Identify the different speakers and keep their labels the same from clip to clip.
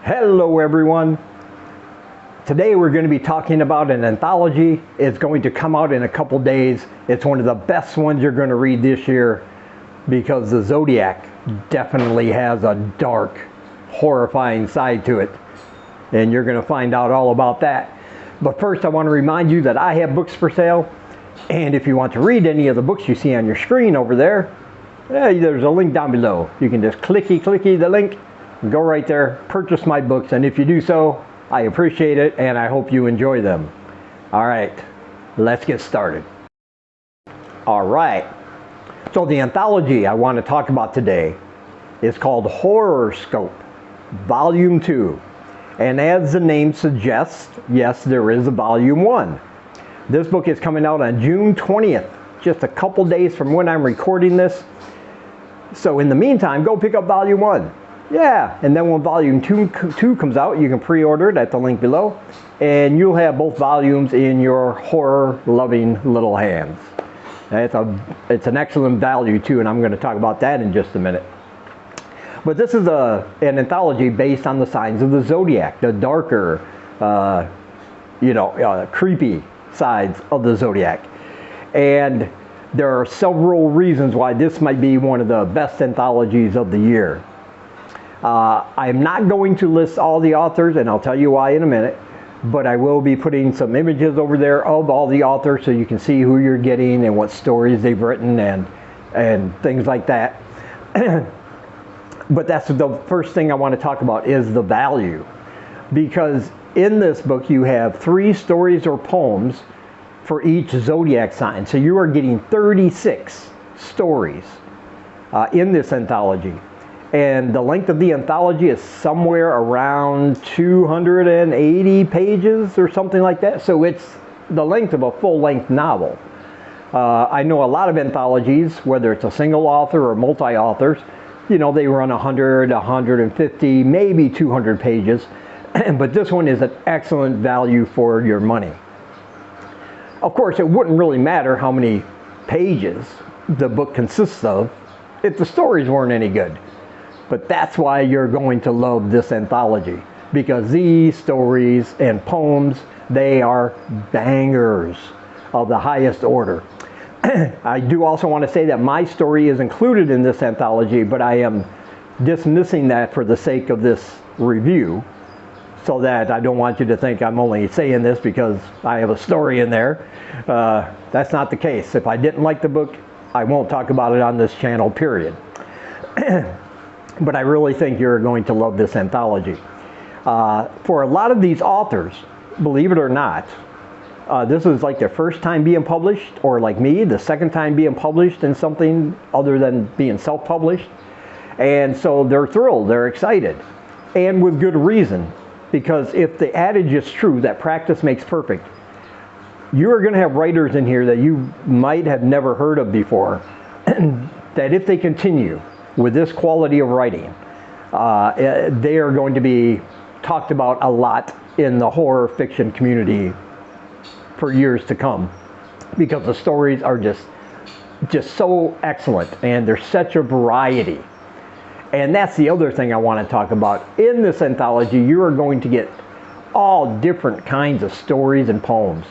Speaker 1: Hello everyone. Today we're going to be talking about an anthology. It's going to come out in a couple days. It's one of the best ones you're going to read this year because the Zodiac definitely has a dark, horrifying side to it. And you're going to find out all about that. But first I want to remind you that I have books for sale. And if you want to read any of the books you see on your screen over there, there's a link down below. You can just clicky the link, go right there, purchase my books, and if you do so, I appreciate it and I hope you enjoy them. All right, let's get started. All right, so the anthology I want to talk about today is called Horrorscope, Volume 2. And as the name suggests, yes, there is a Volume 1. This book is coming out on June 20th, just a couple days from when I'm recording this. So in the meantime, go pick up Volume 1. Yeah, and then when Volume 2 comes out, you can pre-order it at the link below, and you'll have both volumes in your horror-loving little hands. It's an excellent value too, and I'm going to talk about that in just a minute. But this is an anthology based on the signs of the Zodiac, the darker, creepy sides of the Zodiac. And there are several reasons why this might be one of the best anthologies of the year. I'm not going to list all the authors, and I'll tell you why in a minute, but I will be putting some images over there of all the authors so you can see who you're getting and what stories they've written and things like that. But that's the first thing I want to talk about is the value. Because in this book you have 3 stories or poems for each zodiac sign. So you are getting 36 stories in this anthology. And the length of the anthology is somewhere around 280 pages or something like that. So it's the length of a full-length novel. I know a lot of anthologies, whether it's a single author or multi-authors, they run 100, 150, maybe 200 pages. But this one is an excellent value for your money. Of course, it wouldn't really matter how many pages the book consists of if the stories weren't any good. But that's why you're going to love this anthology, because these stories and poems, they are bangers of the highest order. I do also want to say that my story is included in this anthology, but I am dismissing that for the sake of this review, so that I don't want you to think I'm only saying this because I have a story in there. That's not the case. If I didn't like the book, I won't talk about it on this channel, period. But I really think you're going to love this anthology. For a lot of these authors, believe it or not, this is like their first time being published, or like me, the second time being published in something other than being self-published. And so they're thrilled, they're excited, and with good reason. Because if the adage is true that practice makes perfect, you are going to have writers in here that you might have never heard of before, that if they continue with this quality of writing, they are going to be talked about a lot in the horror fiction community for years to come, because the stories are just so excellent, and there's such a variety. And that's the other thing I want to talk about. In this anthology, you are going to get all different kinds of stories and poems.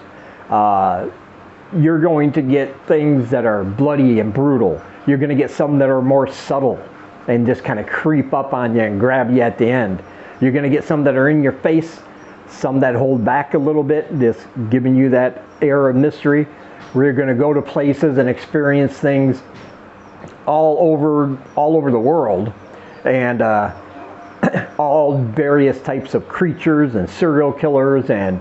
Speaker 1: You're going to get things that are bloody and brutal. You're going to get some that are more subtle and just kind of creep up on you and grab you at the end. You're going to get some that are in your face, some that hold back a little bit, just giving you that air of mystery. We're going to go to places and experience things all over the world. And all various types of creatures and serial killers and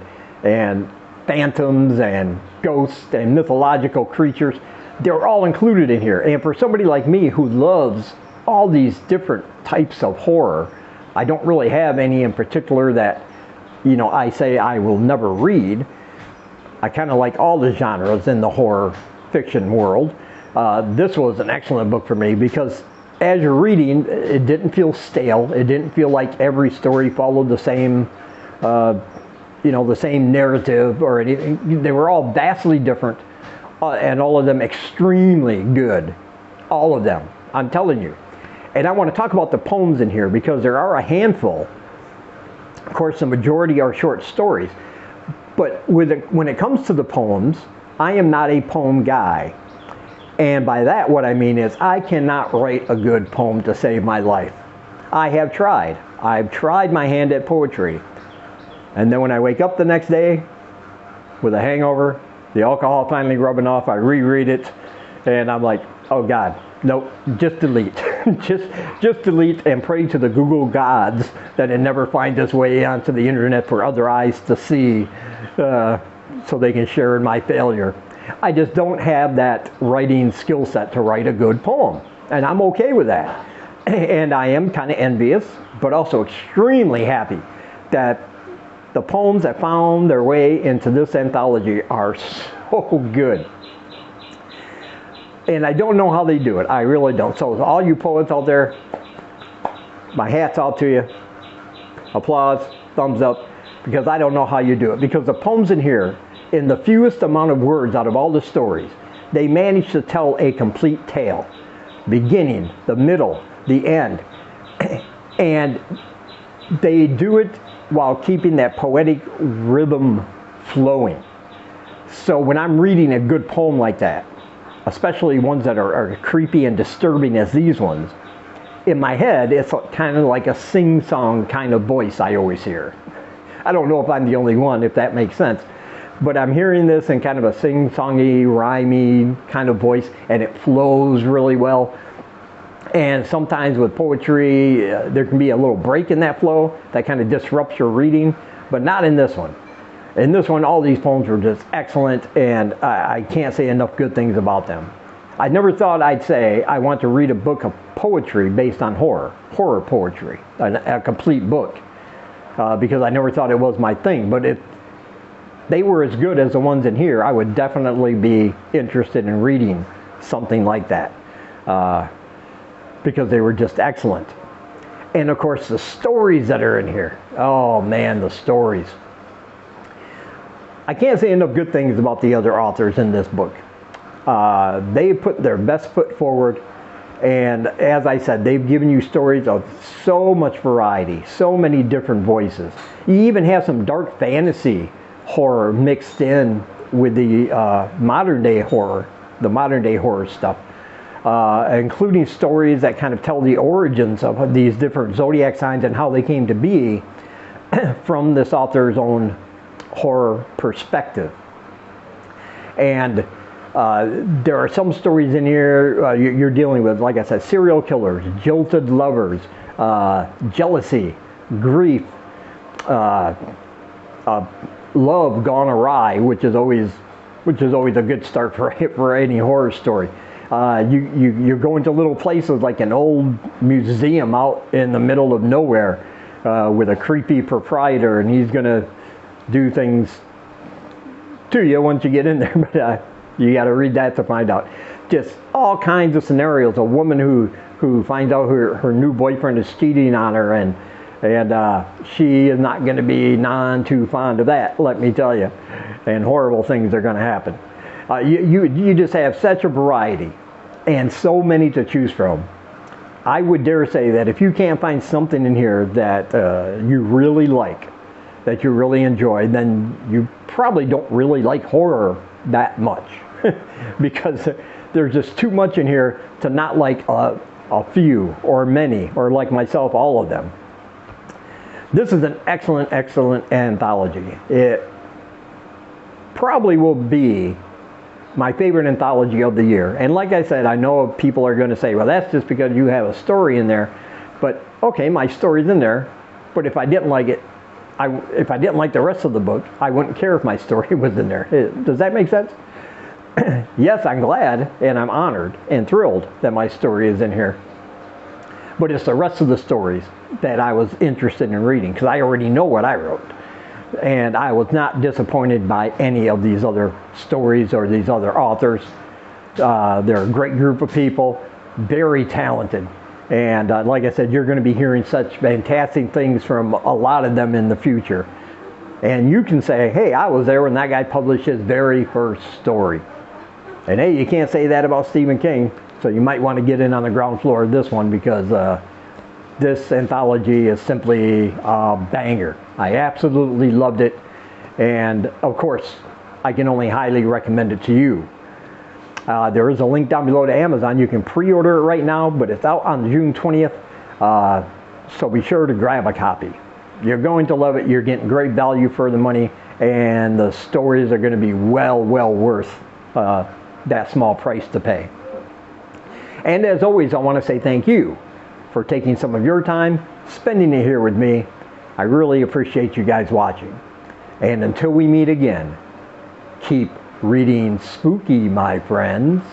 Speaker 1: phantoms and ghosts and mythological creatures. They're all included in here. And for somebody like me who loves all these different types of horror, I don't really have any in particular that, I say I will never read. I kind of like all the genres in the horror fiction world. This was an excellent book for me because as you're reading, it didn't feel stale. It didn't feel like every story followed the same, the same narrative or anything. They were all vastly different, and all of them extremely good. All of them, I'm telling you. And I want to talk about the poems in here because there are a handful Of course, the majority are short stories. But when it comes to the poems, I am not a poem guy. And by that, what I mean is I cannot write a good poem to save my life. I have tried. I've tried my hand at poetry. And then when I wake up the next day with a hangover, the alcohol finally rubbing off, I reread it, and I'm like, oh God, nope, just delete. just delete and pray to the Google gods that it never finds its way onto the internet for other eyes to see, so they can share in my failure. I just don't have that writing skill set to write a good poem, and I'm okay with that. And I am kind of envious, but also extremely happy that the poems that found their way into this anthology are so good. And I don't know how they do it. I really don't. So all you poets out there, my hat's off to you. Applause, thumbs up, because I don't know how you do it. Because the poems in here, in the fewest amount of words out of all the stories, they manage to tell a complete tale. Beginning, the middle, the end. And they do it while keeping that poetic rhythm flowing. So when I'm reading a good poem like that, especially ones that are creepy and disturbing as these ones, in my head it's kind of like a sing-song kind of voice I always hear. I don't know if I'm the only one, if that makes sense, but I'm hearing this in kind of a sing-songy, rhymey kind of voice, and it flows really well. And sometimes with poetry, there can be a little break in that flow that kind of disrupts your reading, but not in this one. In this one, all these poems were just excellent, and I can't say enough good things about them. I never thought I'd say I want to read a book of poetry based on horror poetry, a complete book, because I never thought it was my thing. But if they were as good as the ones in here, I would definitely be interested in reading something like that. Because they were just excellent. And of course the stories that are in here, oh man, the stories. I can't say enough good things about the other authors in this book. They put their best foot forward, and as I said, they've given you stories of so much variety, so many different voices. You even have some dark fantasy horror mixed in with the modern day horror stuff. Including stories that kind of tell the origins of these different zodiac signs and how they came to be from this author's own horror perspective. And there are some stories in here you're dealing with, like I said, serial killers, jilted lovers, jealousy, grief, love gone awry, which is always a good start for any horror story. You go into little places like an old museum out in the middle of nowhere with a creepy proprietor, and he's going to do things to you once you get in there. But you got to read that to find out. Just all kinds of scenarios. A woman who finds out her new boyfriend is cheating on her, and she is not going to be none too fond of that, let me tell you. And horrible things are going to happen. You just have such a variety and so many to choose from. I would dare say that if you can't find something in here that you really like, that you really enjoy, then you probably don't really like horror that much. Because there's just too much in here to not like a few or many, or like myself, all of them. This is an excellent, excellent anthology. It probably will be my favorite anthology of the year. And like I said, I know people are going to say, well, that's just because you have a story in there. But okay, my story's in there, but if I didn't like it, if I didn't like the rest of the book, I wouldn't care if my story was in there. Does that make sense? Yes, I'm glad and I'm honored and thrilled that my story is in here. But it's the rest of the stories that I was interested in reading, because I already know what I wrote. And I was not disappointed by any of these other stories or these other authors. They're a great group of people, very talented. And like I said, you're going to be hearing such fantastic things from a lot of them in the future. And you can say, hey, I was there when that guy published his very first story. And hey, you can't say that about Stephen King. So you might want to get in on the ground floor of this one, because this anthology is simply a banger. I absolutely loved it, and of course I can only highly recommend it to you. There is a link down below to Amazon. You can pre-order it right now, but it's out on June 20th, so be sure to grab a copy. You're going to love it. You're getting great value for the money, and the stories are going to be well worth that small price to pay. And as always, I want to say thank you for taking some of your time, spending it here with me. I really appreciate you guys watching. And until we meet again, keep reading spooky, my friends.